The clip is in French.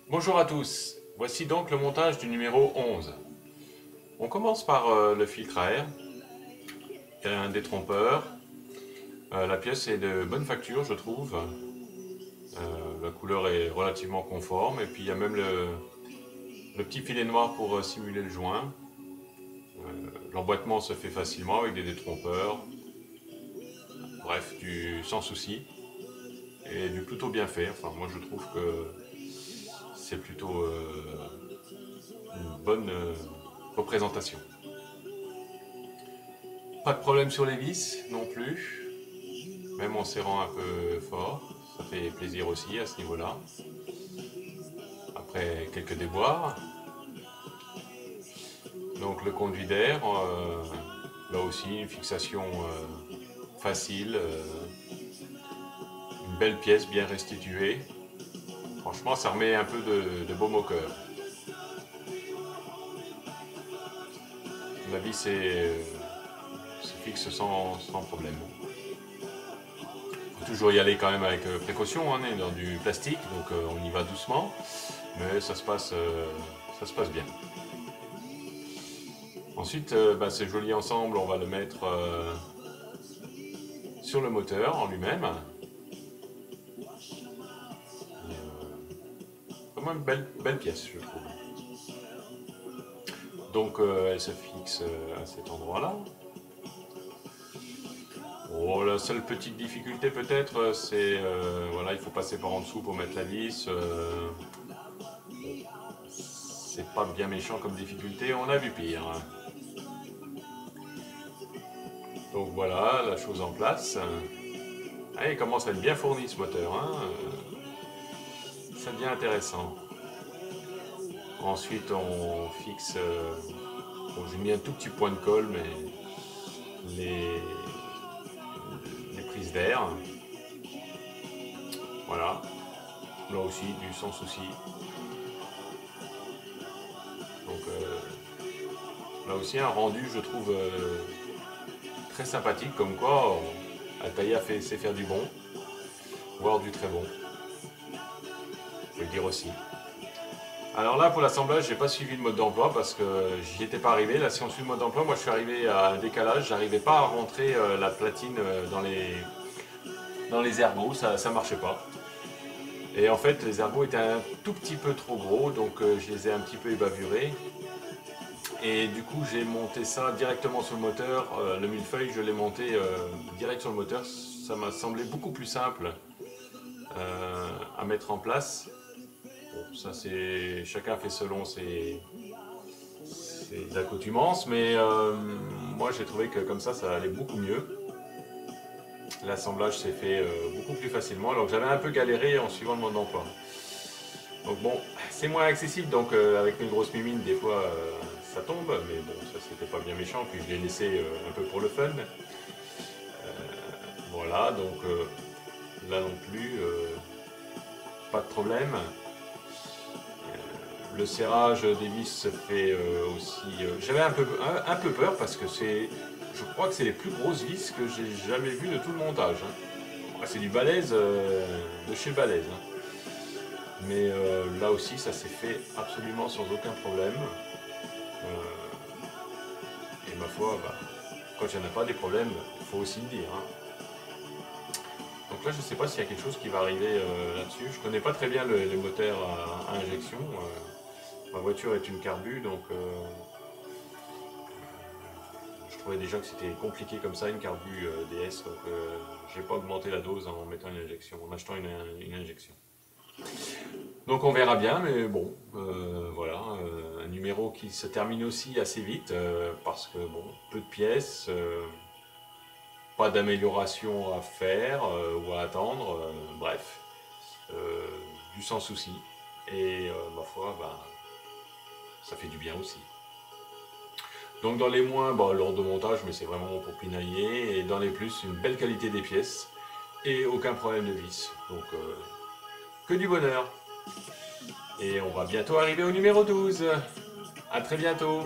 Bonjour à tous, voici donc le montage du numéro 11. On commence par le filtre à air, il y a un détrompeur, la pièce est de bonne facture je trouve, la couleur est relativement conforme et puis il y a même le petit filet noir pour simuler le joint. L'emboîtement se fait facilement avec des détrompeurs, bref, sans souci et du plutôt bien fait. Enfin moi je trouve que c'est plutôt une bonne représentation. Pas de problème sur les vis non plus, même en serrant un peu fort, ça fait plaisir aussi à ce niveau-là. Après quelques déboires, donc le conduit d'air, là aussi une fixation facile, une belle pièce bien restituée. Franchement ça remet un peu de baume au cœur. La vis se fixe sans problème. Faut toujours y aller quand même avec précaution, hein, on est dans du plastique, donc on y va doucement, mais ça se passe bien. Ensuite, c'est joli ensemble, on va le mettre sur le moteur en lui-même. Vraiment une belle pièce, je trouve. Donc elle se fixe à cet endroit-là. Oh, la seule petite difficulté peut-être, c'est voilà, il faut passer par en dessous pour mettre la vis. C'est pas bien méchant comme difficulté, on a vu pire. Donc voilà, la chose en place. Ah, il commence à être bien fourni ce moteur, hein. Ça devient intéressant. Ensuite on fixe, bon, j'ai mis un tout petit point de colle, mais les prises d'air. Voilà, là aussi du sans souci. Donc là aussi un rendu je trouve très sympathique, comme quoi Altaïa sait faire du bon, voire du très bon. Faut le dire aussi. Alors là pour l'assemblage j'ai pas suivi le mode d'emploi parce que j'y étais pas arrivé. Là si on suit le mode d'emploi, moi je suis arrivé à un décalage, j'arrivais pas à rentrer la platine dans les ergots, ça marchait pas. Et en fait les ergots étaient un tout petit peu trop gros, donc je les ai un petit peu ébavurés. Et du coup j'ai monté ça directement sur le moteur, le millefeuille je l'ai monté direct sur le moteur, ça m'a semblé beaucoup plus simple à mettre en place. Bon, ça c'est chacun fait selon ses accoutumances, mais moi j'ai trouvé que comme ça allait beaucoup mieux. L'assemblage s'est fait beaucoup plus facilement, alors que j'avais un peu galéré en suivant le mode d'emploi. Donc bon, c'est moins accessible, donc avec mes grosses mimines, des fois ça tombe, mais bon, ça c'était pas bien méchant, puis je l'ai laissé un peu pour le fun. Voilà, donc là non plus, pas de problème. Le serrage des vis se fait aussi. J'avais un peu peur parce que je crois que c'est les plus grosses vis que j'ai jamais vues de tout le montage, hein. C'est du balèze de chez balèze, hein. Mais là aussi, ça s'est fait absolument sans aucun problème. Et ma foi, quand il n'y en a pas des problèmes, il faut aussi le dire, hein. Donc là, je ne sais pas s'il y a quelque chose qui va arriver là-dessus. Je ne connais pas très bien les moteurs à injection. Ma voiture est une carbu, donc je trouvais déjà que c'était compliqué comme ça, une carbu DS. Donc j'ai pas augmenté la dose en mettant une injection, en achetant une injection. Donc on verra bien, mais bon, voilà, un numéro qui se termine aussi assez vite, parce que bon, peu de pièces, pas d'amélioration à faire ou à attendre, bref, du sans souci, et ma foi, ça fait du bien aussi. Donc dans les moins, l'ordre de montage, mais c'est vraiment pour pinailler, et dans les plus, une belle qualité des pièces, et aucun problème de vis, donc que du bonheur. Et on va bientôt arriver au numéro 12. A très bientôt.